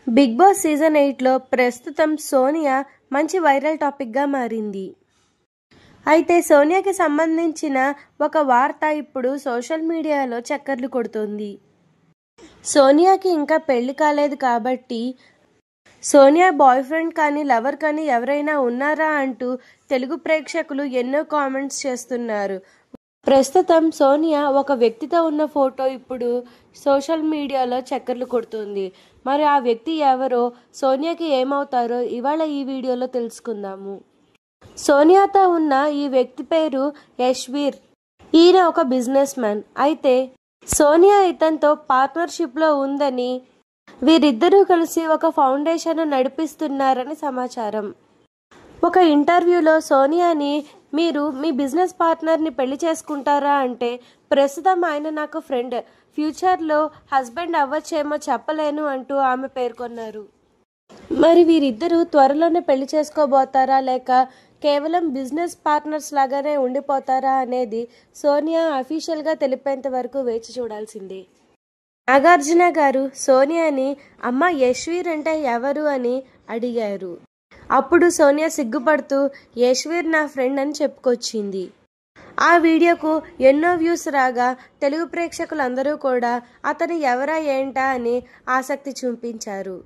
Big boss season 8లో ప్రస్తుతం సోనియా మంచి viral టాపిక్గా మారింది. అయితే సోనియాకి సంబంధించిన ఒక వార్త ఇప్పుడు సోషల్ మీడియాలో చక్కర్లు కొడుతోంది. సోనియాకి ఇంకా పెళ్లి కాలేదు కాబట్టి సోనియా బాయ్ ఫ్రెండ్ కానీ లవర్ కానీ ఎవరైనా ఉన్నారా అంటూ తెలుగు ప్రేక్షకులు ఎన్నో కామెంట్స్ చేస్తున్నారు. ప్రస్తుతం సోనియా ఒక వ్యక్తితో ఉన్న ఫోటో ఇప్పుడు సోషల్ మీడియాలో చక్కర్లు కొడుతుంది. మరి ఆ వ్యక్తి ఎవరో, సోనియాకి ఏమవుతారో ఇవాళ ఈ వీడియోలో తెలుసుకుందాము. సోనియాతో ఉన్న ఈ వ్యక్తి పేరు యశ్వీర్. ఈయన ఒక బిజినెస్ మ్యాన్. అయితే సోనియా ఇతనితో పార్ట్నర్షిప్లో ఉందని, వీరిద్దరూ కలిసి ఒక ఫౌండేషన్ నడిపిస్తున్నారని సమాచారం. ఒక ఇంటర్వ్యూలో సోనియాని మీరు మీ బిజినెస్ పార్ట్నర్ని పెళ్లి చేసుకుంటారా అంటే, ప్రస్తుతం ఆయన నాకు ఫ్రెండ్, ఫ్యూచర్లో హస్బెండ్ అవ్వచ్చేమో చెప్పలేను అంటూ ఆమె పేర్కొన్నారు. మరి వీరిద్దరూ త్వరలోనే పెళ్లి చేసుకోబోతారా లేక కేవలం బిజినెస్ పార్ట్నర్స్ లాగానే ఉండిపోతారా అనేది సోనియా అఫీషియల్గా తెలిపేంత వరకు వేచి చూడాల్సిందే. నాగార్జున గారు సోనియాని అమ్మ యశ్వీర్ అంటే ఎవరు అని అడిగారు. అప్పుడు సోనియా సిగ్గుపడుతూ యశ్వీర్ నా ఫ్రెండ్ అని చెప్పుకొచ్చింది. ఆ వీడియోకు ఎన్నో వ్యూస్ రాగా తెలుగు ప్రేక్షకులందరూ కూడా అతను ఎవరా ఏంటా అని ఆసక్తి చూపించారు.